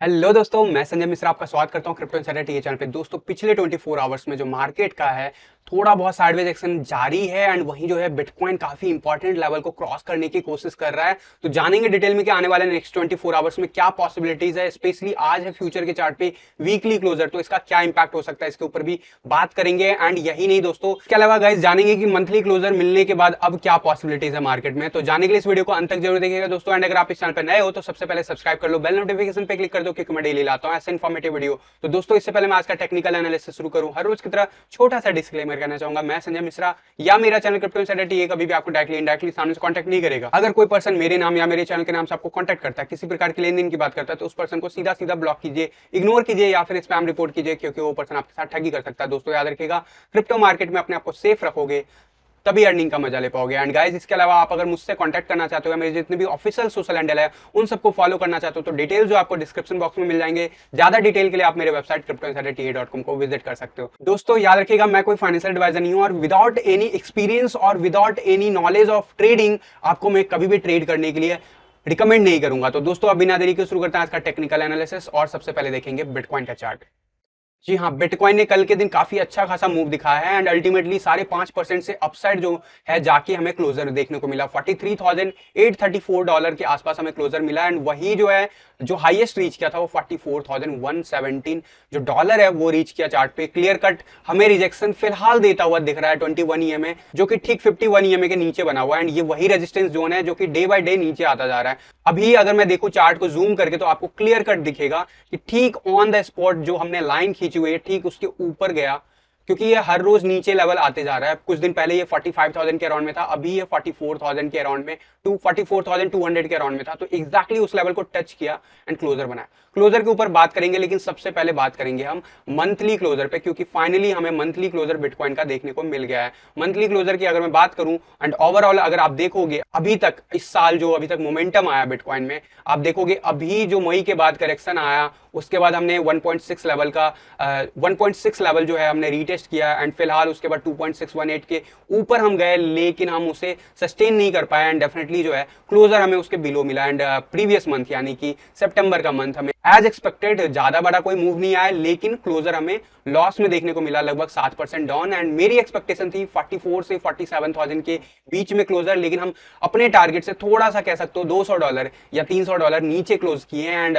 Hello दोस्तों, मैं संजय मिश्रा आपका स्वागत करता हूं क्रिप्टो इनसाइडर टीए चैनल पे। दोस्तों, पिछले 24 आवर्स में जो मार्केट का है थोड़ा बहुत साइडवेज एक्शन जारी है एंड वहीं जो है बिटकॉइन काफी इंपॉर्टेंट लेवल को क्रॉस करने की कोशिश कर रहा है। तो जानेंगे डिटेल में कि आने वाले नेक्स्ट 24 आवर्स में क्या पॉसिबिलिटीज है। स्पेशली आज है फ्यूचर के चार्ट पे वीकली क्लोजर, तो इसका क्या इंपैक्ट हो सकता है इसके ऊपर भी बात करेंगे। एंड यही नहीं दोस्तों, इसके अलावा गाइस जानेंगे कि मंथली क्लोजर मिलने के बाद अब क्या पॉसिबिलिटीज है मार्केट में। तो जानने के लिए इस वीडियो को अंत तक जरूर देखिएगा दोस्तों। एंड अगर आप इस चैनल पर नए हो तो सबसे पहले सब्सक्राइब कर लो, बेल नोटिफिकेशन पे क्लिक कर दो, क्योंकि मैं डेली लाता हूं ऐसे इन्फॉर्मेटिव वीडियो। तो दोस्तों, इससे पहले मैं आज का टेक्निकल एनालिसिस शुरू करूं, हर रोज की तरह छोटा सा डिस्क्लेमर करना चाहूंगा। मैं संजय मिश्रा या मेरा चैनल क्रिप्टो इनसाइडर टीए कभी भी आपको डायरेक्टली इनडायरेक्टली सामने से कांटेक्ट नहीं करेगा। अगर कोई पर्सन मेरे नाम या मेरे चैनल के नाम से आपको कांटेक्ट करता है, किसी प्रकार की लेन देन की बात करता है, तो उस पर्सन को सीधा सीधा ब्लॉक कीजिए, इग्नोर कीजिए या फिर स्पैम रिपोर्ट कीजिए, क्योंकि वो पर्सन आपके साथ ठगी कर सकता है। दोस्तों याद रखिएगा, क्रिप्टो मार्केट में अपने आप को सेफ रखोगे तभी अर्निंग का मजा ले पाओगे। एंड गाइस, इसके अलावा आप अगर मुझसे कांटेक्ट करना चाहते हो या मेरे जितने भी ऑफिशियल सोशल हैंडल है उन सबको फॉलो करना चाहते हो, तो डिटेल जो आपको डिस्क्रिप्शन बॉक्स में मिल जाएंगे। ज्यादा डिटेल के लिए आप मेरे वेबसाइट cryptoinsiderta.com को विजिट कर सकते हो। दोस्तों याद रखिएगा, मैं कोई फाइनेंशियल एडवाइजर नहीं हूं और विदाउट एनी एक्सपीरियंस और without any knowledge of trading आपको मैं कभी भी ट्रेड करने के लिए रिकमेंड नहीं करूंगा। तो दोस्तों, अब बिना देरी के शुरू करते हैं आज का टेक्निकल एनालिसिस और सबसे पहले देखेंगे बिटकॉइन का चार्ट। जी हाँ, बिटकॉइन ने कल के दिन काफी अच्छा खासा मूव दिखाया है एंड अल्टीमेटली 5.5% से अपसाइड जो है जाके हमें क्लोजर देखने को मिला। $43,834 के आसपास हमें क्लोजर मिला एंड वही जो है जो हाईएस्ट रीच किया था वो $44,117 जो डॉलर है वो रीच किया चार्ट पे। क्लियर कट हमें रिजेक्शन फिलहाल देता हुआ दिख रहा है 21 ईएमए, जो कि ठीक 51 ईएमए के नीचे बना हुआ है एंड ये वही रेजिस्टेंस जोन है जो कि डे बाय डे नीचे आता जा रहा है। अभी अगर मैं देखूं चार्ट को जूम करके तो आपको क्लियर कट दिखेगा कि ठीक ऑन द स्पॉट जो हमने लाइन खींची हुई है ठीक उसके ऊपर गया, क्योंकि ये हर रोज नीचे लेवल आते जा रहा है। कुछ दिन पहले ये 45,000 के अराउंड में था, अभी ये 44,000 के अराउंड में 44,200 के अराउंड में था। तो एग्जैक्टली उस लेवल को टच किया एंड क्लोजर बनाया। क्लोजर के ऊपर बात करेंगे, लेकिन सबसे पहले बात करेंगे हम मंथली क्लोजर पे, क्योंकि फाइनली हमें मंथली क्लोजर बिटकॉइन का देखने को मिल गया है। मंथली क्लोजर की अगर मैं बात करूं एंड ओवरऑल अगर आप देखोगे अभी तक इस साल जो अभी तक मोमेंटम आया बिटकॉइन में, आप देखोगे अभी जो मई के बाद करेक्शन आया उसके बाद हमने 1.6 लेवल का 1.6 लेवल जो है हमने रीटेस्ट किया एंड फिलहाल उसके बाद 2.618 के ऊपर हम गए, लेकिन हम उसे सस्टेन नहीं कर पाए एंड डेफिनेटली जो है क्लोजर हमें उसके बिलो मिला। एंड प्रीवियस मंथ यानी कि सितंबर का मंथ हमें एज एक्सपेक्टेड ज्यादा बड़ा कोई मूव नहीं आया, लेकिन क्लोजर हमें लॉस में देखने को मिला, लगभग 7% डाउन। एंड मेरी एक्सपेक्टेशन थी 44 से 47,000 के बीच में क्लोजर, लेकिन हम अपने टारगेट से थोड़ा सा कह सकते हो $200 या $300 नीचे क्लोज किए एंड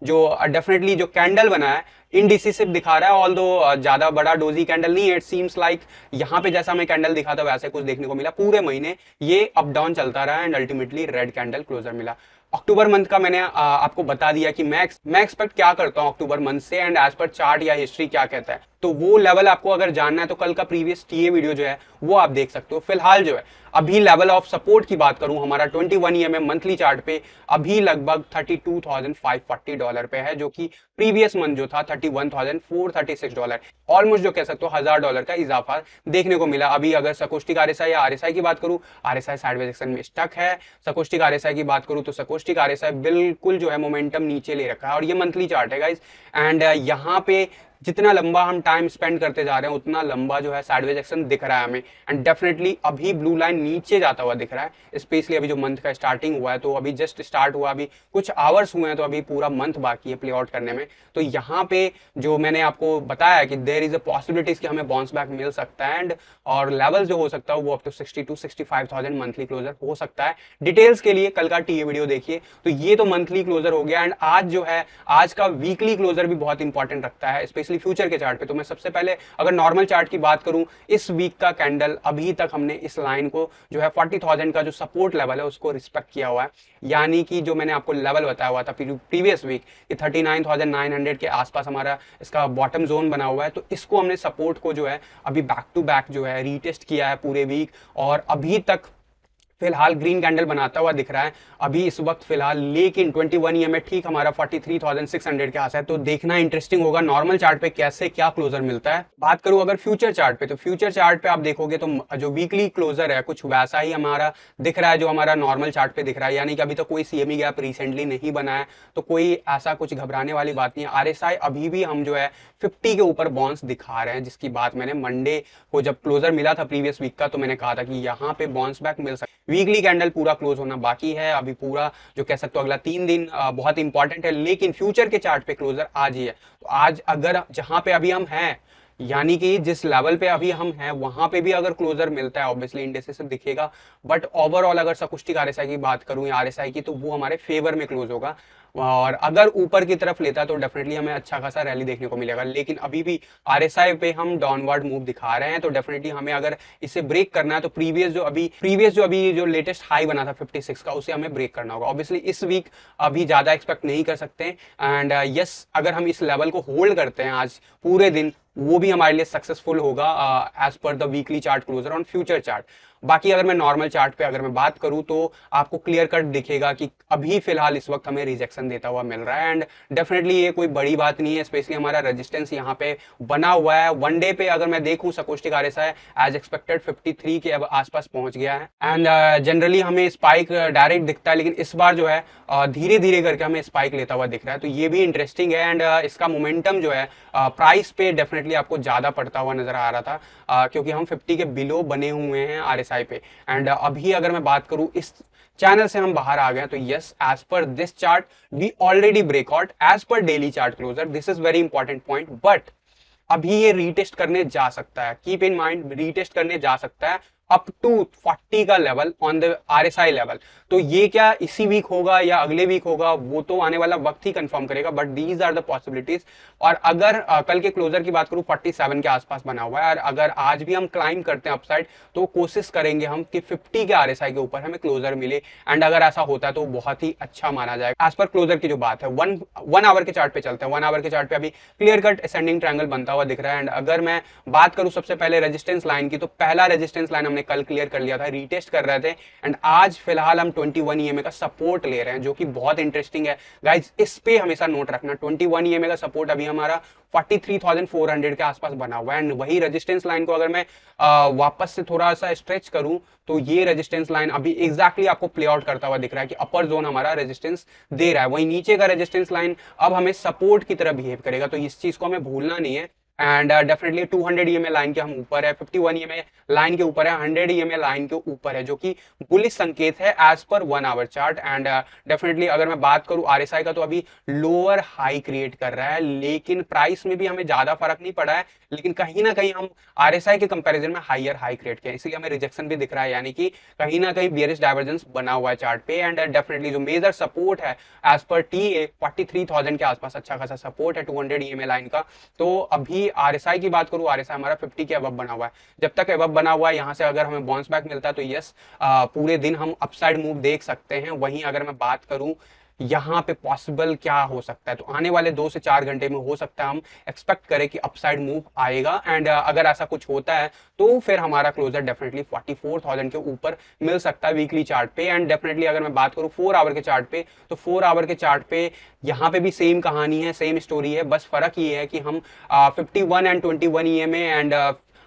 जो डेफिनेटली जो कैंडल बना है इनडिसिसिव दिखा रहा है। ऑल्दो ज्यादा बड़ा डोजी कैंडल नहीं है, इट सीम्स लाइक यहाँ पे जैसा हमें कैंडल दिखा था वैसे कुछ देखने को मिला। पूरे महीने ये अप डाउन चलता रहा and ultimately red candle closure मिला। अक्टूबर मंथ का मैंने आपको बता दिया कि मैं एक्सपेक्ट क्या करता हूं अक्टूबर मंथ से एंड एज पर चार्ट या हिस्ट्री क्या कहता है। तो वो लेवल आपको अगर जानना है तो कल का प्रीवियस टीए वीडियो जो है वो आप देख सकते हो। फिलहाल जो है अभी लेवल ऑफ सपोर्ट की बात करूं, हमारा 21 ईएमए मंथली चार्ट पे अभी लगभग $32,540 पे है, जो कि प्रीवियस मंथ जो था $31,436, ऑलमोस्ट जो कह सकते हो $1,000 का इजाफा देखने को मिला। अभी अगर सकोस्टिक आरएसआई या आरएसआई की बात करूं, आरएसआई साइडवेज एक्शन में स्टक है। सकोस्टिक आरएसआई की बात करूं तो सकोस्टिक आरएसआई बिल्कुल जो है मोमेंटम नीचे ले रखा है और ये मंथली चार्ट है गाइस। एंड यहाँ पे जितना लंबा हम टाइम स्पेंड करते जा रहे हैं उतना लंबा जो है साइडवेज एक्शन दिख रहा है हमें एंड डेफिनेटली अभी ब्लू लाइन नीचे जाता हुआ दिख रहा है। स्पेशली अभी जो मंथ का स्टार्टिंग हुआ है, तो अभी जस्ट स्टार्ट हुआ, अभी कुछ आवर्स हुए हैं, तो अभी पूरा मंथ बाकी है प्ले आउट करने में। तो यहाँ पे जो मैंने आपको बताया कि देयर इज अ पॉसिबिलिटीज कि हमें बाउंस बैक मिल सकता है एंड और लेवल जो हो सकता है वो अप टू 60,000-65,000 मंथली क्लोजर हो सकता है। डिटेल्स के लिए कल का टीए वीडियो देखिए। तो ये तो मंथली क्लोजर हो गया एंड आज जो है आज का वीकली क्लोजर भी बहुत इंपॉर्टेंट रखता है, स्पेशली फ्यूचर के चार्ट पे। तो मैं सबसे पहले अगर नॉर्मल चार्ट की बात करूं, इस वीक का कैंडल अभी तक हमने इस लाइन को जो है 40,000 का जो सपोर्ट लेवल है उसको रिस्पेक्ट किया हुआ है, यानी कि जो मैंने आपको लेवल बताया हुआ था प्रीवियस वीक कि 39,900 के आसपास हमारा इसका बॉटम जोन बना हुआ है। तो इसको हमने सपोर्ट को जो है अभी बैक टू बैक जो है रीटेस्ट किया है पूरे वीक और अभी तक फिलहाल ग्रीन कैंडल बनाता हुआ दिख रहा है अभी इस वक्त फिलहाल, लेकिन 21 ईएमए ठीक हमारा 43,600 के आस है। तो देखना इंटरेस्टिंग होगा नॉर्मल चार्ट पे कैसे क्या क्लोजर मिलता है। बात करूं अगर फ्यूचर चार्ट पे, तो फ्यूचर चार्ट पे आप देखोगे तो जो वीकली क्लोजर है कुछ वैसा ही हमारा दिख रहा है जो हमारा नॉर्मल चार्ट पे दिख रहा है, यानी कि अभी तक कोई सीएमई गैप रिसेंटली नहीं बना है, तो कोई ऐसा कुछ घबराने वाली बात नहीं है। आरएसआई अभी भी हम जो है 50 के ऊपर बाउंस दिखा रहे हैं, जिसकी बात मैंने मंडे को जब क्लोजर मिला था प्रीवियस वीक का तो मैंने कहा था कि यहाँ पे बाउंस बैक मिल सकता है। वीकली कैंडल पूरा क्लोज होना बाकी है, अभी पूरा जो कह सकते हो अगला 3 दिन बहुत इंपॉर्टेंट है, लेकिन फ्यूचर के चार्ट पे क्लोजर आज ही है। तो आज अगर जहां पे अभी हम हैं, यानी कि जिस लेवल पे अभी हम हैं वहां पे भी अगर क्लोजर मिलता है, ऑब्वियसली इंडेक्स से दिखेगा, बट ओवरऑल अगर सकुष्टिक आरएसआई की बात करूं या आरएसआई की, तो वो हमारे फेवर में क्लोज होगा। और अगर ऊपर की तरफ लेता है तो डेफिनेटली हमें अच्छा खासा रैली देखने को मिलेगा, लेकिन अभी भी आरएसआई पे हम डाउनवर्ड मूव दिखा रहे हैं। तो डेफिनेटली हमें अगर इसे ब्रेक करना है तो प्रीवियस जो अभी जो लेटेस्ट हाई बना था 56 का, उसे हमें ब्रेक करना होगा। ऑब्वियसली इस वीक अभी ज्यादा एक्सपेक्ट नहीं कर सकते, एंड यस अगर हम इस लेवल को होल्ड करते हैं आज पूरे दिन, वो भी हमारे लिए सक्सेसफुल होगा as per the weekly chart closure on future chart. बाकी अगर मैं नॉर्मल चार्ट पे अगर मैं बात करूं तो आपको क्लियर कट दिखेगा कि अभी फिलहाल इस वक्त हमें रिजेक्शन देता हुआ मिल रहा है, एंड डेफिनेटली ये कोई बड़ी बात नहीं है। स्पेशली हमारा रेजिस्टेंस यहाँ पे बना हुआ है। वन डे पे अगर मैं देखूं सकोस्टिक आरएसआई एज एक्सपेक्टेड 53 के अब आसपास पहुंच गया है, एंड जनरली हमें स्पाइक डायरेक्ट दिखता है, लेकिन इस बार जो है धीरे धीरे करके हमें स्पाइक लेता हुआ दिख रहा है। तो ये भी इंटरेस्टिंग है, एंड इसका मोमेंटम जो है प्राइस पे डेफिनेटली आपको ज्यादा पड़ता हुआ नजर आ रहा था, क्योंकि हम 50 के बिलो बने हुए हैं आरएसआई पे। एंड अभी अगर मैं बात करूं इस चैनल से हम बाहर आ गए, तो yes as per this chart we already breakout as per daily chart closure, this is very important point. But अभी ये रीटेस्ट करने जा सकता है, कीप इन माइंड रीटेस्ट करने जा सकता है अप टू 40 का level on the RSI level. तो ये क्या इसी वीक होगा या अगले वीक होगा, वो तो आने वाला वक्त ही कंफर्म करेगा, but these are the possibilities. और अगर कल के क्लोजर की बात करूं 47 के आसपास बना हुआ है, और अगर आज भी हम क्लाइम करते हैं अपसाइड, तो कोशिश करेंगे हम कि 50 के आरएसआई के ऊपर हमें क्लोजर मिले, एंड अगर ऐसा होता है तो बहुत ही अच्छा माना जाएगा। एज पर क्लोजर की जो बात है, वन आवर के चार्ट पे चलते हैं। 1 आवर के चार्ट पे अभी क्लियर कट असेंडिंग ट्रायंगल बनता हुआ दिख रहा है, एंड अगर मैं बात करूं सबसे पहले रेजिस्टेंस लाइन की, तो पहला रेजिस्टेंस लाइन हमने कल क्लियर कर लिया था, रीटेस्ट कर रहे थे, एंड आज फिलहाल हम 21 ईएमए का सपोर्ट ले रहे हैं, जो कि बहुत इंटरेस्टिंग है गाइज। इस पे हमेशा नोट रखना, 21 ईएमए का सपोर्ट अभी हमारा 43,400 के आसपास बना हुआ है, एंड वही रेजिस्टेंस लाइन को अगर मैं वापस से थोड़ा सा स्ट्रेच करूं, तो ये रेजिस्टेंस लाइन अभी एग्जैक्टली आपको प्ले आउट करता हुआ दिख रहा है कि अपर जोन हमारा रेजिस्टेंस दे रहा है, वही नीचे का रेजिस्टेंस लाइन अब हमें सपोर्ट की तरह बिहेव करेगा। तो इस चीज को हमें भूलना नहीं है, एंड डेफिनेटली 200 ईएमए लाइन के हम ऊपर है, 51 ईएमए लाइन के ऊपर है, 100 ईएमए लाइन के ऊपर है, जो कि बुलिश संकेत है as per 1 our chart. And definitely अगर मैं बात करूं आरएसआई का, तो अभी लोअर हाई क्रिएट कर रहा है, लेकिन प्राइस में भी हमें ज्यादा फर्क नहीं पड़ा है, लेकिन कहीं ना कहीं हम आरएसआई के कंपैरिजन में हायर हाई क्रिएट किया, इसलिए हमें रिजेक्शन भी दिख रहा है, यानी कि कहीं ना कहीं बियरिश डाइवर्जेंस बना हुआ है चार्ट पे। एंड डेफिनेटली जो मेजर सपोर्ट है एज पर टीए 43,000 के आसपास अच्छा खासा सपोर्ट है 200 ईएमए लाइन का। तो अभी आरएसआई की बात करूं, आरएसआई हमारा 50 के अबव बना हुआ है। जब तक अबव बना हुआ है, यहां से अगर हमें बाउंस बैक मिलता है तो यस पूरे दिन हम अपसाइड मूव देख सकते हैं। वहीं अगर मैं बात करूं यहाँ पे पॉसिबल क्या हो सकता है, तो आने वाले 2 से 4 घंटे में हो सकता है हम एक्सपेक्ट करें कि अपसाइड मूव आएगा, एंड अगर ऐसा कुछ होता है तो फिर हमारा क्लोजर डेफिनेटली 44,000 के ऊपर मिल सकता है वीकली चार्ट पे। एंड डेफिनेटली अगर मैं बात करूं 4 आवर के चार्ट पे, तो 4 आवर के चार्ट पे यहाँ पे भी सेम कहानी है, सेम स्टोरी है, बस फर्क ये है कि हम 51 and 21 EMA and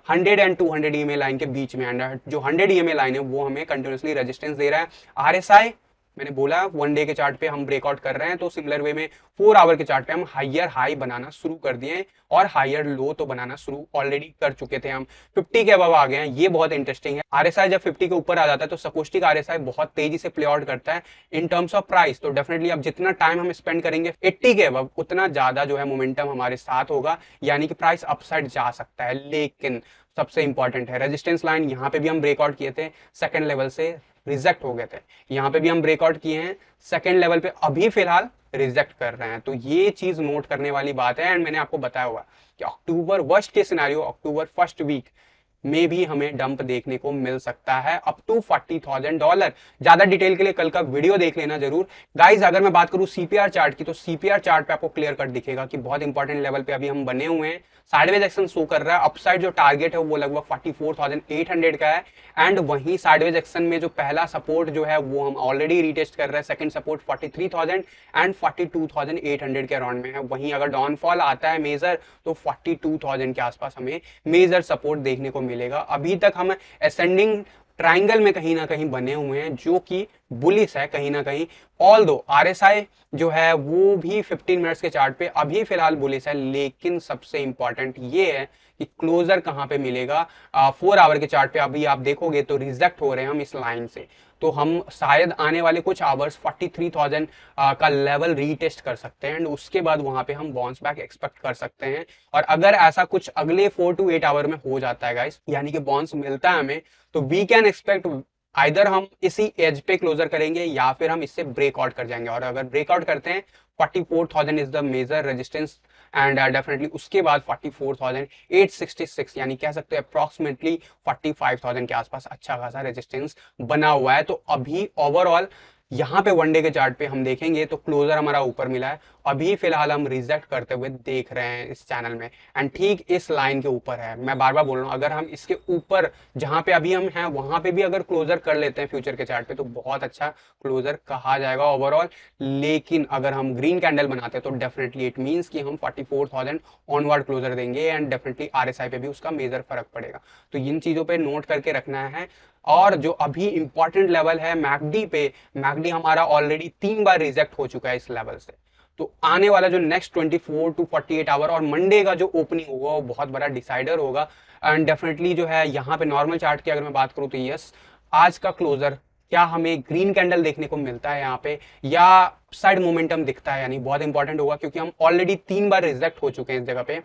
100 and 200 EMA line के बीच में, एंड जो 100 ईएमए लाइन है वो हमें कंटिन्यूसली रेजिस्टेंस दे रहा है। आरएसआई मैंने बोला 1 डे के चार्ट पे हम ब्रेकआउट कर रहे हैं, तो सिमिलर वे में 4 आवर के चार्ट पे हम हायर हाई बनाना शुरू कर दिए, और हायर लो तो बनाना शुरू ऑलरेडी कर चुके थे, हम 50 के अबव आ गए हैं। ये बहुत इंटरेस्टिंग है। आरएसआई जब 50 के ऊपर आ जाता है तो सकोस्टिक आरएसआई बहुत तेजी से प्ले आउट करता है इन टर्म्स ऑफ प्राइस। तो डेफिनेटली अब जितना टाइम हम स्पेंड करेंगे 80 के अबव, उतना ज्यादा जो है मोमेंटम हमारे साथ होगा, यानी कि प्राइस अपसाइड जा सकता है। लेकिन सबसे इंपॉर्टेंट है रेजिस्टेंस लाइन, यहाँ पे भी हम ब्रेकआउट किए थे, सेकंड लेवल से रिजेक्ट हो गए थे, यहाँ पे भी हम ब्रेकआउट किए हैं, सेकंड लेवल पे अभी फिलहाल रिजेक्ट कर रहे हैं। तो ये चीज नोट करने वाली बात है, एंड मैंने आपको बताया हुआ कि अक्टूबर वर्स्ट के सिनेरियो, अक्टूबर फर्स्ट वीक में भी हमें डंप देखने को मिल सकता है अप टू $40,000। ज्यादा डिटेल के लिए कल का वीडियो देख लेना जरूर गाइज। अगर मैं बात करूं सीपीआर चार्ट की, तो सीपीआर चार्ट पे आपको क्लियर कट दिखेगा कि बहुत इंपॉर्टेंट लेवल पे अभी हम बने हुए हैं, साइडवेज एक्शन शो कर रहा है। अपसाइड जो टारगेट है वो लगभग 44,800 का है, एंड वहीं साइडवेज एक्शन में जो पहला सपोर्ट जो है वो हम ऑलरेडी रिटेस्ट कर रहे हैं, सेकंड सपोर्ट 43,000 एंड 42,800 के अराउंड में है। वहीं अगर डाउनफॉल आता है मेजर, तो 42,000 के आसपास हमें मेजर सपोर्ट देखने को मिलेगा। अभी तक हम असेंडिंग ट्रायंगल में कहीं ना कहीं बने हुए हैं, जो कि बुलिश है कहीं ना कहीं। ऑल दो RSI जो है वो भी 15 मिनट्स के चार्ट पे अभी फिलहाल बुलिश है, लेकिन सबसे इंपॉर्टेंट ये है कि क्लोजर कहां पे मिलेगा। 4 आवर के चार्ट पे अभी आप देखोगे तो रिजेक्ट हो रहे हैं हम इस लाइन से, तो हम शायद आने वाले कुछ आवर्स 43,000 का लेवल रीटेस्ट कर सकते हैं एंड उसके बाद वहां पे हम बाउंस बैक एक्सपेक्ट कर सकते हैं। और अगर ऐसा कुछ अगले 4 to 8 आवर में हो जाता है गाइस, यानी कि बाउंस मिलता है हमें, तो वी कैन एक्सपेक्ट आइदर हम इसी एज पे क्लोजर करेंगे या फिर हम इससे ब्रेकआउट कर जाएंगे। और अगर ब्रेकआउट करते हैं 44,000 is the major resistance and definitely उसके बाद 44,866 यानी कह सकते हैं अप्रॉक्सीमेटली 45,000 के आसपास अच्छा खासा रेजिस्टेंस बना हुआ है। तो अभी ओवरऑल यहाँ पे वनडे के चार्ट पे हम देखेंगे तो क्लोजर हमारा ऊपर मिला है, अभी फिलहाल हम रिजेक्ट करते हुए देख रहे हैं इस चैनल में एंड ठीक इस लाइन के ऊपर है। मैं बार बार बोल रहा हूँ, अगर हम इसके ऊपर जहां पे अभी हम हैं वहां पे भी अगर क्लोजर कर लेते हैं फ्यूचर के चार्ट पे तो बहुत अच्छा क्लोजर कहा जाएगा ओवरऑल। लेकिन अगर हम ग्रीन कैंडल बनाते हैं तो डेफिनेटली इट मींस कि हम 44,000 ऑनवर्ड क्लोजर देंगे एंड डेफिनेटली RSI पे भी उसका मेजर फर्क पड़ेगा। तो इन चीजों पे नोट करके रखना है। और जो अभी इंपॉर्टेंट लेवल है मैकडी पे, मैकडी हमारा ऑलरेडी 3 बार रिजेक्ट हो चुका है इस लेवल से। तो आने वाला जो नेक्स्ट 24 to 48 आवर और मंडे का जो ओपनिंग होगा वो बहुत बड़ा डिसाइडर होगा एंड डेफिनेटली जो है यहाँ पे नॉर्मल चार्ट की अगर मैं बात करूँ तो यस, आज का क्लोजर क्या हमें ग्रीन कैंडल देखने को मिलता है यहाँ पे या साइड मोमेंटम दिखता है, यानी बहुत इंपॉर्टेंट होगा क्योंकि हम ऑलरेडी 3 बार रिजेक्ट हो चुके हैं इस जगह पे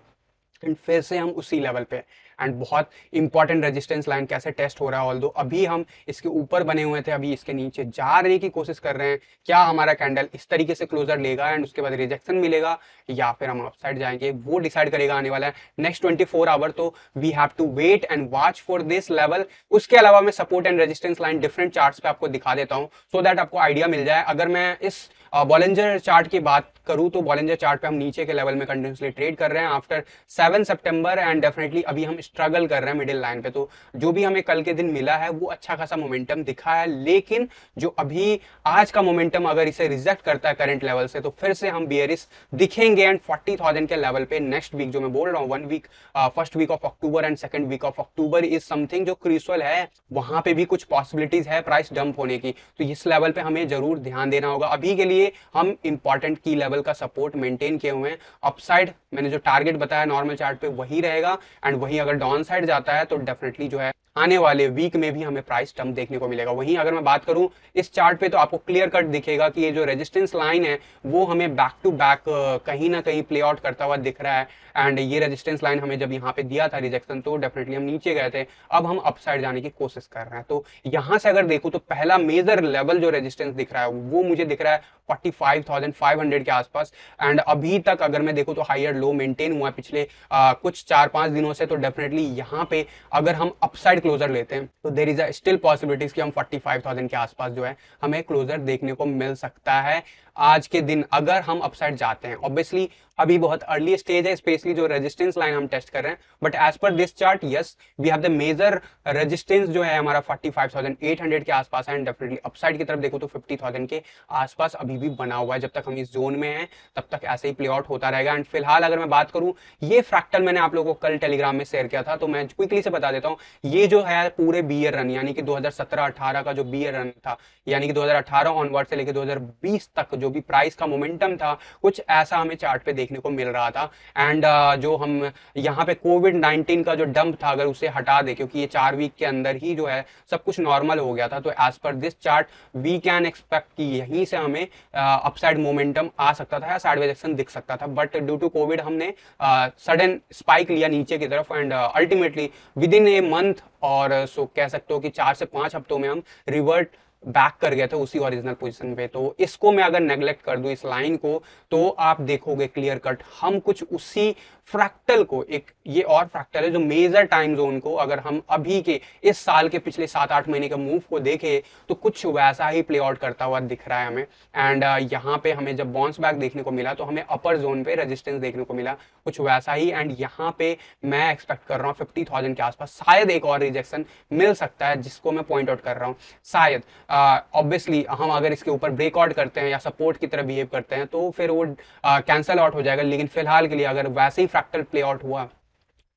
एंड फिर से हम उसी लेवल पे एंड बहुत इंपॉर्टेंट रेजिस्टेंस लाइन कैसे टेस्ट हो रहा है। ऑल्दो अभी हम इसके ऊपर बने हुए थे, अभी इसके नीचे जाने की कोशिश कर रहे हैं। क्या हमारा कैंडल इस तरीके से क्लोजर लेगा एंड उसके बाद रिजेक्शन मिलेगा या फिर हम अपसाइड जाएंगे, वो डिसाइड करेगा आने वाला है नेक्स्ट 24 आवर। तो we have to wait and watch for this level. उसके अलावा मैं support and resistance line different charts पे आपको दिखा देता हूँ सो दैट आपको आइडिया मिल जाए। अगर मैं इस बॉलिंजर चार्ट की बात करूं तो बॉलिंजर चार्ट पे हम नीचे के लेवल में कंटिन्यूसली ट्रेड कर रहे हैं आफ्टर 7 सितंबर एंड डेफिनेटली अभी हम स्ट्रगल कर रहे हैं मिडिल लाइन पे। तो जो भी हमें कल के दिन मिला है वो अच्छा खासा मोमेंटम दिखा है, लेकिन जो अभी आज का मोमेंटम अगर इसे रिजेक्ट करता है करंट लेवल से तो फिर से हम बियरिश दिखेंगे एंड 40,000 के लेवल पे नेक्स्ट वीक जो मैं बोल रहा हूँ 1 week, first week of October and second week of October is something जो क्रूशियल है, वहां पे भी कुछ पॉसिबिलिटीज है प्राइस डंप होने की। तो इस लेवल पे हमें जरूर ध्यान देना होगा। अभी के लिए हम इंपॉर्टेंट की लेवल का सपोर्ट मेंटेन किए हुए हैं। अपसाइड मैंने जो टारगेट बताया नॉर्मल चार्ट पे वही रहेगा एंड वही अगर डाउन साइड जाता है तो डेफिनेटली जो है आने वाले वीक में भी हमें प्राइस टर्म देखने को मिलेगा। वहीं अगर मैं बात करूं इस चार्ट पे तो आपको क्लियर कट दिखेगा कि ये जो रेजिस्टेंस लाइन है वो हमें बैक टू बैक कहीं ना कहीं प्ले आउट करता हुआ दिख रहा है एंड ये रेजिस्टेंस लाइन हमें जब यहाँ पे दिया था रिजेक्शन तो डेफिनेटली हम नीचे गए थे, अब हम अपसाइड जाने की कोशिश कर रहे हैं। तो यहाँ से अगर देखूं तो पहला मेजर लेवल जो रेजिस्टेंस दिख रहा है वो मुझे दिख रहा है 45,500 के आसपास एंड अभी तक अगर मैं देखूं तो हायर लो मेंटेन हुआ है पिछले कुछ 4-5 दिनों से। तो डेफिनेटली यहाँ पे अगर हम अपसाइड क्लोजर लेते हैं तो there is a still possibilities कि हम 45,000 के आसपास जो है हमें क्लोजर देखने को मिल सकता है आज के दिन अगर हम अपसाइड जाते हैं। ऑब्वियसली अभी बहुत अर्ली स्टेज है, स्पेशली जो रेजिस्टेंस लाइन हम टेस्ट कर रहे हैं, but as per this chart yes we have the major resistance जो है हमारा 45,800 के आसपास है एंड डेफिनेटली अपसाइड की तरफ देखो तो 50,000 के आसपास अभी भी बना हुआ है। जब तक हम इस जोन में हैं तब तक ऐसे ही प्ले आउट होता रहेगा एंड फिलहाल अगर मैं बात करूं ये फ्रैक्टल मैंने आप लोगों को कल टेलीग्राम में शेयर किया था तो मैं क्विकली से बता देता हूं। ये जो है पूरे बीयर रन यानी कि 2017-18 का जो बीयर रन था, यानी कि 2018 ऑनवर्ड से लेकर 2020 तक जो भी प्राइस का मोमेंटम था कुछ ऐसा हमें चार्ट पे देखने को मिल रहा था एंड जो हम यहाँ पे कोविड-19 का जो डंप था अगर उसे हटा दे, क्योंकि ये 4 वीक के अंदर ही जो है सब कुछ नॉर्मल हो गया था, तो as per this chart we can expect कि यहीं से हमें अपसाइड मोमेंटम आ सकता था या साइडवेज एक्शन दिख सकता था। बट ड्यू टू कोविड हमने सडन स्पाइक लिया नीचे की तरफ and ultimately with in a month और सो कह सकते हो कि 4 से 5 हफ्तों में हम रिवर्ट बैक कर गए थे उसी ओरिजिनल पोजीशन पे। तो इसको मैं अगर नेग्लेक्ट कर दूं इस लाइन को तो आप देखोगे क्लियर कट हम कुछ उसी फ्रैक्टल को, एक ये और फ्रैक्टल है जो मेजर टाइम जोन को अगर हम अभी के इस साल के पिछले 7-8 महीने के मूव को देखें तो कुछ वैसा ही प्ले आउट करता हुआ दिख रहा है हमें एंड यहाँ पे हमें जब बाउंस बैक देखने को मिला तो हमें अपर जोन पे रेजिस्टेंस देखने को मिला कुछ वैसा ही एंड यहाँ पे मैं एक्सपेक्ट कर रहा हूँ 50,000 के आसपास शायद एक और रिजेक्शन मिल सकता है जिसको मैं पॉइंट आउट कर रहा हूँ शायद। ऑब्वियसली हम अगर इसके ऊपर ब्रेकआउट करते हैं या सपोर्ट की तरह बिहेव करते हैं तो फिर वो कैंसल आउट हो जाएगा, लेकिन फिलहाल के लिए अगर वैसे ही फ्रैक्टल प्ले आउट हुआ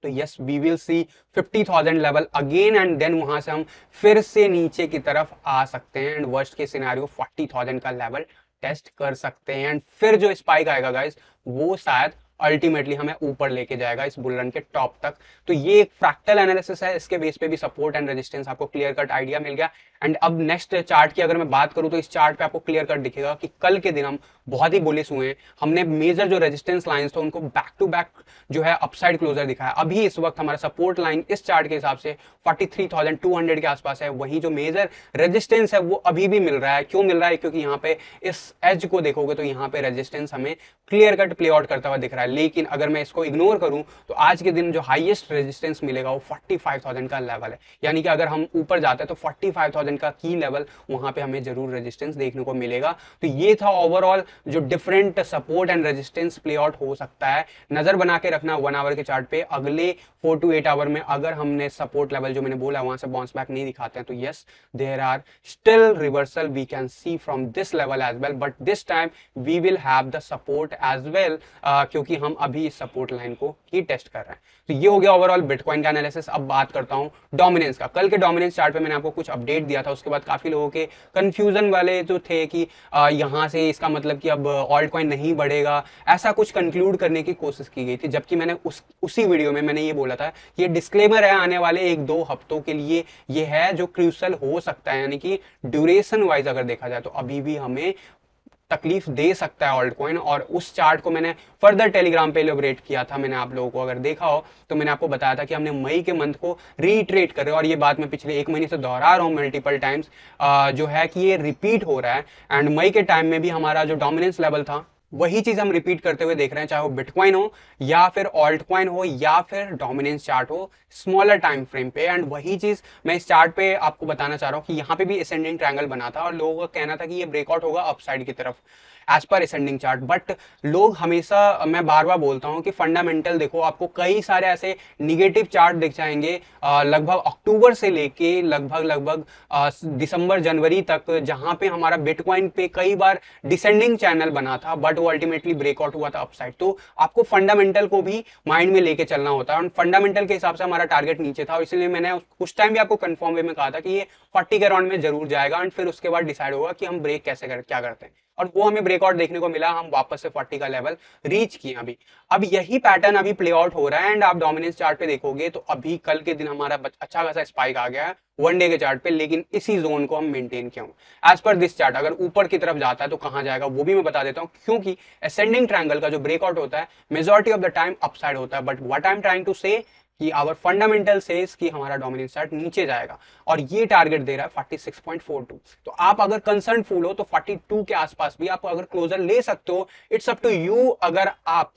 तो yes we will see 50,000 level again and then वहां से हम फिर से नीचे की तरफ आ सकते हैं एंड वर्स्ट के सिनेरियो 40,000 का लेवल टेस्ट कर सकते हैं एंड फिर जो स्पाइक आएगा गाइस वो शायद अल्टीमेटली हमें ऊपर लेके जाएगा इस बुल रन के टॉप तक। तो ये एक फ्रैक्टल एनालिसिस है, इसके बेस पे भी सपोर्ट एंड रेजिस्टेंस आपको क्लियर कट आइडिया मिल गया। एंड अब नेक्स्ट चार्ट की अगर मैं बात करूं तो इस चार्ट पे आपको क्लियर कट दिखेगा कि कल के दिन हम बहुत ही बुलिश हुए हैं। हमने मेजर जो रेजिस्टेंस लाइंस थे उनको बैक टू बैक जो है अपसाइड क्लोजर दिखाया। अभी इस वक्त हमारा सपोर्ट लाइन इस चार्ट के हिसाब से 43,200 के आसपास है, वहीं जो मेजर रेजिस्टेंस है वो अभी भी मिल रहा है। क्यों मिल रहा है? क्योंकि यहाँ पे इस एज को देखोगे तो यहाँ पे रेजिस्टेंस हमें क्लियर कट प्ले आउट करता हुआ दिख रहा है। लेकिन अगर मैं इसको इग्नोर करूं तो आज के दिन जो हाईएस्ट रेजिस्टेंस मिलेगा वो 45,000 का लेवल है। यानी कि अगर हम ऊपर जाते हैं तो 45,000 का की लेवल वहां पे हमें जरूर रेजिस्टेंस देखने को मिलेगा। तो ये था ओवरऑल जो different support and resistance play out हो सकता है। नजर बना के रखना 1 आवर के चार्ट पे। अगले 4 to 8 आवर में अगर हमने सपोर्ट लेवल जो मैंने बोला वहां से बाउंस बैक नहीं दिखाते हैं तो yes there are still reversal we can see from this level as well, but this time we will have the support as well, क्योंकि हम अभी इस सपोर्ट लाइन को ही टेस्ट कर रहे हैं। तो ये हो गया ओवरऑल बिटकॉइन का एनालिसिस। अब बात करता हूं डोमिनेंस का। कल के डोमिनेंस चार्ट पे मैंने आपको कुछ अपडेट दिया था, उसके बाद काफी लोगों के कंफ्यूजन वाले जो थे कि यहां से इसका मतलब कि अब ऑल्ट कॉइन नहीं बढ़ेगा, ऐसा कुछ कंक्लूड करने की कोशिश की गई थी। जबकि मैंने उसी वीडियो में मैंने ये बोला था कि ये डिस्क्लेमर है, आने वाले 1-2 हफ्तों के लिए ये है जो क्रूशल हो सकता है। यानी कि ड्यूरेशन वाइज अगर देखा जाए तो अभी भी हमें तकलीफ दे सकता है ऑल्ट कॉइन। और उस चार्ट को मैंने फर्दर टेलीग्राम पे एलोबरेट किया था। मैंने आप लोगों को अगर देखा हो तो मैंने आपको बताया था कि हमने मई के मंथ को रीट्रेट कर रहे हैं, और ये बात मैं पिछले 1 महीने से दोहरा रहा हूँ मल्टीपल टाइम्स, जो है कि ये रिपीट हो रहा है। एंड मई के टाइम में भी हमारा जो डोमिनेंस लेवल था वही चीज हम रिपीट करते हुए देख रहे हैं, चाहे वो बिटकॉइन हो या फिर ऑल्ट कॉइन हो या फिर डोमिनेंस चार्ट हो स्मॉलर टाइम फ्रेम पे। एंड वही चीज मैं इस चार्ट पे आपको बताना चाह रहा हूं कि यहाँ पे भी असेंडिंग ट्रायंगल बना था और लोगों का कहना था कि ये ब्रेकआउट होगा अपसाइड की तरफ as per ascending chart. But लोग हमेशा, मैं बार बार बोलता हूं कि फंडामेंटल देखो, आपको कई सारे ऐसे निगेटिव चार्ट दिख जाएंगे लगभग अक्टूबर से लेके लगभग दिसंबर जनवरी तक, जहां पे हमारा बिटकॉइन पे कई बार डिसेंडिंग चैनल बना था बट वो अल्टीमेटली ब्रेकआउट हुआ था अपसाइड। तो आपको फंडामेंटल को भी माइंड में लेके चलना होता है और फंडामेंटल के हिसाब से हमारा टारगेट नीचे था, इसलिए मैंने उस टाइम भी आपको कंफर्म वे में कहा था कि ये 40 के अराउंड में जरूर जाएगा एंड फिर उसके बाद डिसाइड होगा कि हम ब्रेक कैसे क्या करते हैं। और वो हमें ब्रेकआउट देखने को मिला, हम वापस से 40 का लेवल रीच किए अभी। अब यही पैटर्न अभी प्ले आउट हो रहा है एंड आप डोमिनेंस चार्ट पे देखोगे तो अभी कल के दिन हमारा अच्छा खासा स्पाइक आ गया है 1 डे के चार्ट पे, लेकिन इसी जोन को हम मेंटेन किया हूं एज पर दिस चार्ट। अगर ऊपर की तरफ जाता है तो कहां जाएगा वो भी मैं बता देता हूं, क्योंकि असेंडिंग ट्रायंगल का जो ब्रेकआउट होता है majority of the time upside होता है। But what I am trying to say कि आवर फंडामेंटल सेज कि हमारा डोमिनेंस चार्ट नीचे जाएगा और ये टारगेट दे रहा है 46.42। तो आप अगर कंसर्न फुल हो तो 42 के आसपास भी आप अगर क्लोजर ले सकते हो, इट्स अप टू यू अगर आप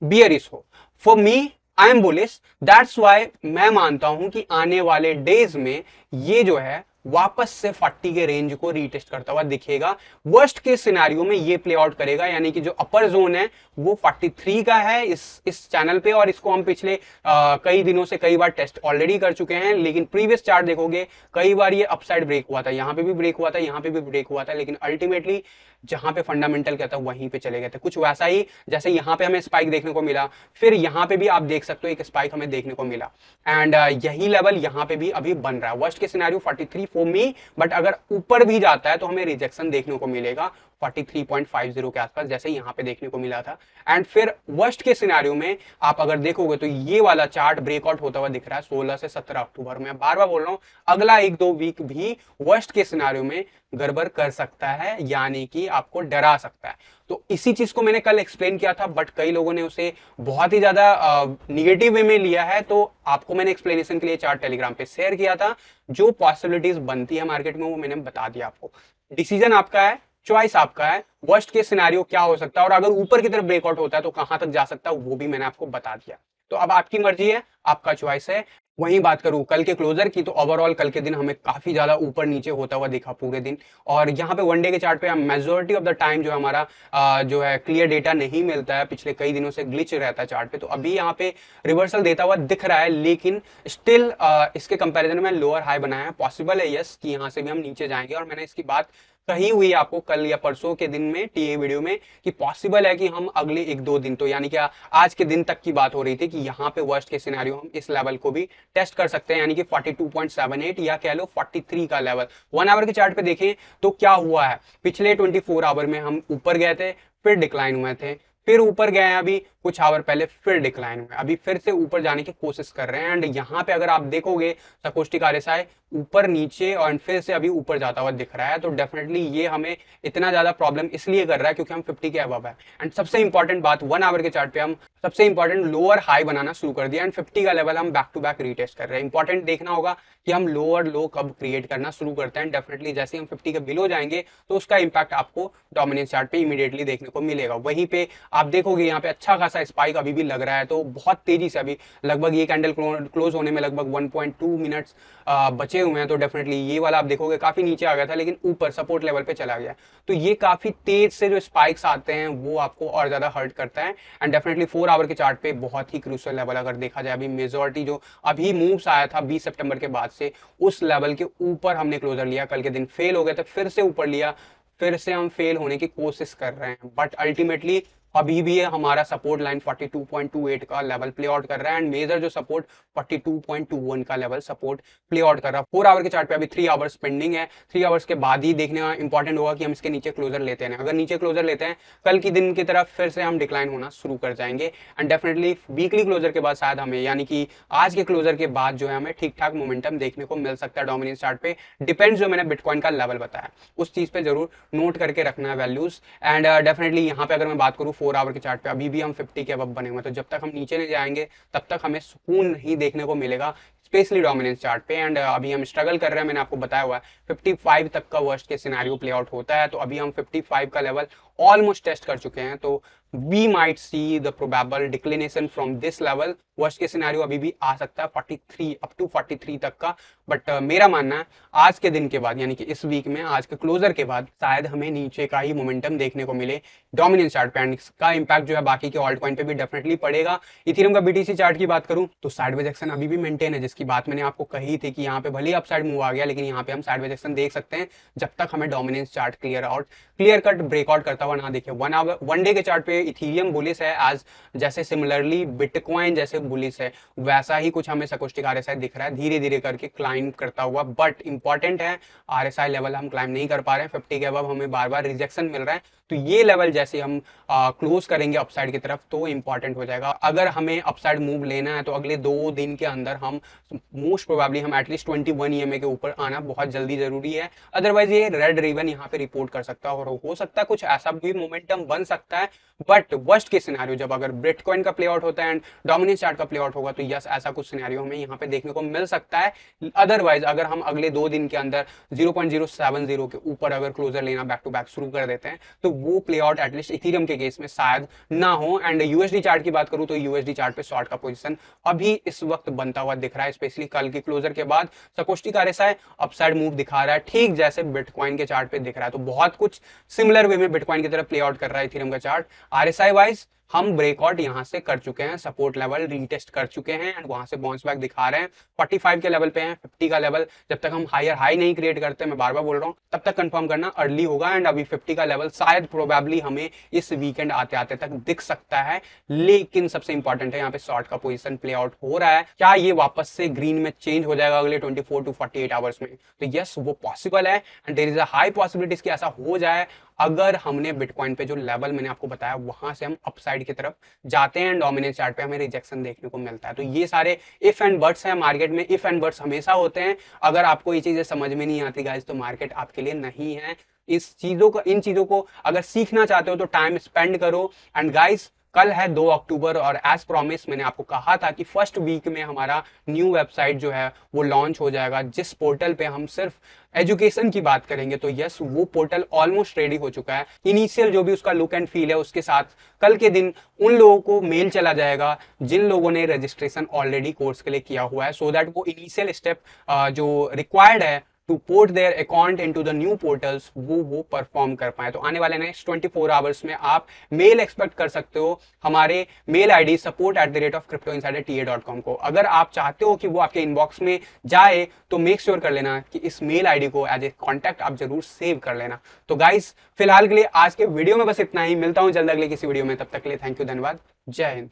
बियरिश हो। For me I am bullish, that's why मैं मानता हूं कि आने वाले डेज में ये जो है वापस से 40 के रेंज को रीटेस्ट करता हुआ दिखेगा। वर्स्ट के सिनेरियो में ये प्ले आउट करेगा, यानी कि जो अपर जोन है वो 43 का है इस चैनल पे, और इसको हम पिछले कई दिनों से कई बार टेस्ट ऑलरेडी कर चुके हैं। लेकिन प्रीवियस चार्ट देखोगे कई बार ये अपसाइड ब्रेक हुआ था, यहां पे भी ब्रेक हुआ था, यहां पे भी ब्रेक हुआ था, लेकिन अल्टीमेटली जहां पे फंडामेंटल कहता है वहीं पे चले गए थे। कुछ वैसा ही जैसे यहां पे हमें स्पाइक देखने को मिला, फिर यहां पे भी आप देख सकते हो एक स्पाइक हमें देखने को मिला एंड यही लेवल यहां पे भी अभी बन रहा है। वर्स्ट के सिनेरियो 43 फॉर मी, बट अगर ऊपर भी जाता है तो हमें रिजेक्शन देखने को मिलेगा 43.50 के आसपास, जैसे यहां पे देखने को मिला था। एंड फिर वर्स्ट के सिनेरियो में आप अगर देखोगे तो ये वाला चार्ट ब्रेकआउट होता हुआ दिख रहा है 16 से 17 अक्टूबर में। बार बार बोल रहा हूं, अगला 1-2 वीक भी वर्स्ट के सिनेरियो में गड़बड़ कर सकता है, यानी कि आपको डरा सकता है। तो इसी चीज को मैंने कल एक्सप्लेन किया था, बट कई लोगों ने उसे बहुत ही ज्यादा निगेटिव वे में लिया है। तो आपको मैंने एक्सप्लेनेशन के लिए चार्ट टेलीग्राम पे शेयर किया था, जो पॉसिबिलिटीज बनती है मार्केट में वो मैंने बता दिया आपको। डिसीजन आपका है, चॉइस आपका है, वर्स्ट के सिनेरियो क्या हो सकता है और अगर ऊपर की तरफ ब्रेकआउट होता है तो कहां तक जा सकता है वो भी मैंने आपको बता दिया। तो अब आपकी मर्जी है, आपका चॉइस है। वहीं बात करूं कल के क्लोजर की, तो ओवरऑल कल के दिन हमें काफी ज्यादा ऊपर नीचे होता हुआ दिखा पूरे दिन। और यहाँ पे 1 डे के चार्ट पे मेजोरिटी ऑफ द टाइम जो हमारा जो है क्लियर डेटा नहीं मिलता है, पिछले कई दिनों से ग्लिच रहता है चार्ट पे। तो अभी यहाँ पे रिवर्सल देता हुआ दिख रहा है, लेकिन स्टिल इसके कंपैरिजन में लोअर हाई बनाया है। पॉसिबल है यस कि यहाँ से भी हम नीचे जाएंगे, और मैंने इसकी बात कही हुई आपको कल या परसों के दिन में टीए वीडियो में कि पॉसिबल है कि हम अगले एक दो दिन, तो यानी कि आज के दिन तक की बात हो रही थी कि यहाँ पे वर्स्ट के सिनेरियो हम इस लेवल को भी टेस्ट कर सकते हैं, यानी कि 42.78 या कह लो 43 का लेवल। 1 आवर के चार्ट पे देखें तो क्या हुआ है, पिछले 24 आवर में हम ऊपर गए थे, फिर डिक्लाइन हुए थे, फिर ऊपर गए हैं अभी कुछ आवर पहले, फिर डिक्लाइन हुए, अभी फिर से ऊपर जाने की कोशिश कर रहे हैं। एंड यहाँ पे अगर आप देखोगे सकोस्टिक आरएसआई ऊपर नीचे और फिर से अभी ऊपर जाता हुआ दिख रहा है, तो डेफिनेटली ये हमें इतना ज्यादा प्रॉब्लम इसलिए कर रहा है क्योंकि हम 50 के अबव है। एंड सबसे इंपॉर्टेंट बात, 1 आवर के चार्ट पे हम सबसे इंपॉर्टेंट लोअर हाई बनाना शुरू कर दिया एंड 50 का लेवल हम बैक टू बैक रीटेस्ट कर रहे हैं। इंपॉर्टेंट देखना होगा कि हम लोअर लो कब क्रिएट करना शुरू करते हैं। डेफिनेटली जैसे हम 50 के बिलो जाएंगे तो उसका इंपैक्ट आपको डोमिनेंस चार्ट पे इमीडिएटली देखने को मिलेगा। वहीं पे आप देखोगे यहाँ पे अच्छा खासा स्पाइक अभी भी लग रहा है, तो बहुत तेजी से अभी लगभग ये कैंडल क्लोज होने में लगभग 1.2 मिनट्स बचे हुए हैं, तो डेफिनेटली ये वाला आप देखोगे काफी नीचे आ गया था लेकिन ऊपर सपोर्ट लेवल पे चला गया। तो ये काफी तेज से जो स्पाइक्स आते हैं वो आपको और ज्यादा हर्ट करता है। एंड डेफिनेटली 4 आवर के चार्ट पे बहुत ही क्रूशियल लेवल अगर देखा जाए, अभी मेजॉरिटी जो अभी मूव्स आया था 20 सितंबर के बाद से, उस लेवल के ऊपर हमने क्लोजर लिया, कल के दिन फेल हो गए थे, फिर से ऊपर लिया, फिर से हम फेल होने की कोशिश कर रहे हैं, बट अल्टीमेटली अभी भी हमारा सपोर्ट लाइन 42.28 का लेवल प्ले आउट कर रहा है एंड मेजर जो सपोर्ट 42.21 का लेवल सपोर्ट प्ले आउट कर रहा है। 4 आवर के चार्ट पे अभी 3 आवर्स पेंडिंग है, 3 आवर्स के बाद ही देखना इंपॉर्टेंट होगा कि हम इसके नीचे क्लोजर लेते हैं। अगर नीचे क्लोजर लेते हैं कल की दिन की तरफ फिर से हम डिक्लाइन होना शुरू कर जाएंगे एंड डेफिनेटली वीकली क्लोजर के बाद शायद हमें, यानी कि आज के क्लोजर के बाद जो है हमें ठीक ठाक मोमेंटम देखने को मिल सकता है डोमिनेंस चार्ट पे। डिपेंड्स जो मैंने बिटकॉइन का लेवल बताया उस चीज पे जरूर नोट करके रखना है वैल्यूज। एंड डेफिनेटली यहाँ पे अगर मैं बात करूँ 4 आवर के चार्ट पे अभी भी हम 50 के अब बने हुए हैं, तो जब तक हम नीचे नहीं जाएंगे तब तक हमें सुकून नहीं देखने को मिलेगा स्पेशली डोमिनेंस चार्ट पे। एंड अभी हम स्ट्रगल कर रहे हैं, मैंने आपको बताया हुआ है 55 तक का वर्स्ट के सिनेरियो प्ले आउट होता है, तो अभी हम 55 का लेवल ऑलमोस्ट टेस्ट कर चुके हैं, तो we might see the probable declination from this level. Worst के सिनेरियो अभी भी आ सकता है 43 अप टू 43 तक का, बट मेरा मानना है आज के दिन के बाद, यानी कि इस वीक में आज के क्लोजर के बाद शायद हमें नीचे का ही मोमेंटम देखने को मिले डोमिनेंस चार्ट पे, एंड इसका इंपैक्ट जो है बाकी के ऑल्ट कॉइन पे भी डेफिनेटली पड़ेगा। इथेरियम का बीटीसी चार्ट की बात करूं तो साइडवेज एक्शन अभी भी मेंटेन है, जिसकी बात मैंने आपको कही थी कि यहाँ पे भले ही अपसाइड मूव आ गया लेकिन यहाँ पे हम साइडवेज एक्शन देख सकते हैं जब तक हमें dominance chart clear cut breakout करता हुआ ना देखे। 1 डे के चार्ट पे इथेरियम बुलिश है, आज जैसे सिमिलरली बिटकॉइन जैसे बुलिश है वैसा ही कुछ हमें सकोस्टिक आरएसआई दिख रहा है धीरे धीरे करके क्लाइम करता हुआ। बट इंपॉर्टेंट है आरएसआई लेवल हम क्लाइम नहीं कर पा रहे हैं, 50 के अबव हमें बार बार रिजेक्शन मिल रहा है, तो ये लेवल जैसे हम क्लोज करेंगे अपसाइड की तरफ तो इंपॉर्टेंट हो जाएगा। अगर हमें अपसाइड मूव लेना है तो अगले 2 दिन के अंदर हम मोस्ट प्रोबेबली हम एटलीस्ट 21 ईएमए के ऊपर आना बहुत जल्दी जरूरी है, अदरवाइज ये रेड रिबन यहाँ पे रिपोर्ट कर सकता है और हो सकता है कुछ ऐसा भी मोमेंटम बन सकता है। बट वर्स्ट के सिनेरियो जब अगर बिटकॉइन का प्ले आउट होता है एंड डोमिनेंस चार्ट का प्ले आउट होगा तो यस ऐसा कुछ सिनेरियो हमें यहाँ पे देखने को मिल सकता है। अदरवाइज अगर हम अगले 2 दिन के अंदर 0.070 के ऊपर अगर क्लोजर लेना बैक टू बैक शुरू कर देते हैं तो वो प्ले आउट एटलीस्ट इथेरियम के केस में शायद ना हो। एंड यूएसडी चार्ट की बात करूं तो यूएसडी चार्ट पे शॉर्ट का पोजीशन अभी इस वक्त बनता हुआ दिख रहा है, स्पेशली कल के क्लोजर के बाद सकोस्टिक आरएसआई अपसाइड मूव दिखा रहा है ठीक जैसे बिटकॉइन के चार्ट पे दिख रहा है, तो बहुत कुछ सिमिलर वे में बिटकॉइन की तरफ प्ले आउट कर रहा है इथेरियम का चार्ट। आरएसआई वाइज हम ब्रेकआउट यहां से कर चुके हैं, सपोर्ट लेवल रीटेस्ट कर चुके हैं एंड वहां से बाउंस बैक दिखा रहे हैं, 45 के लेवल पे हैं। 50 का लेवल जब तक हम हायर हाई नहीं क्रिएट करते, मैं बार बार बोल रहा हूं, तब तक कंफर्म करना अर्ली होगा। एंड अभी 50 का लेवल शायद प्रोबेबली हमें इस वीकेंड आते आते तक दिख सकता है, लेकिन सबसे इंपॉर्टेंट है यहाँ पे शॉर्ट का पोजीशन प्ले आउट हो रहा है, क्या ये वापस से ग्रीन में चेंज हो जाएगा अगले 24 to 48 आवर्स में? तो यस वो पॉसिबल है and there is a high possibilities कि ऐसा हो जाए अगर हमने बिटकॉइन पे जो लेवल मैंने आपको बताया वहां से हम अपसाइड की तरफ जाते हैं, डोमिनेंस चार्ट पे हमें रिजेक्शन देखने को मिलता है। तो ये सारे इफ एंड बट्स हैं, मार्केट में इफ एंड बट्स हमेशा होते हैं। अगर आपको ये चीजें समझ में नहीं आती गाइस तो मार्केट आपके लिए नहीं है। इन चीजों को अगर सीखना चाहते हो तो टाइम स्पेंड करो। एंड गाइस कल है 2 अक्टूबर और एज प्रॉमिस मैंने आपको कहा था कि फर्स्ट वीक में हमारा न्यू वेबसाइट जो है वो लॉन्च हो जाएगा, जिस पोर्टल पे हम सिर्फ एजुकेशन की बात करेंगे। तो यस वो पोर्टल ऑलमोस्ट रेडी हो चुका है, इनिशियल जो भी उसका लुक एंड फील है उसके साथ कल के दिन उन लोगों को मेल चला जाएगा जिन लोगों ने रजिस्ट्रेशन ऑलरेडी कोर्स के लिए किया हुआ है, सो दैट वो इनिशियल स्टेप जो रिक्वायर्ड है two port their account into the new portals वो परफॉर्म कर पाए। तो आने वाले नेक्स्ट 24 आवर्स में आप मेल एक्सपेक्ट कर सकते हो हमारे मेल आईडी support@cryptoinsiderta.com को। अगर आप चाहते हो कि वो आपके इनबॉक्स में जाए तो मेक श्योर कर लेना कि इस मेल आईडी को एज ए कॉन्टैक्ट आप जरूर सेव कर लेना। तो गाइस फिलहाल के लिए आज के वीडियो में बस इतना ही, मिलता हूं जल्द अगले किसी वीडियो में, तब तक के लिए थैंक यू, धन्यवाद, जय हिंद।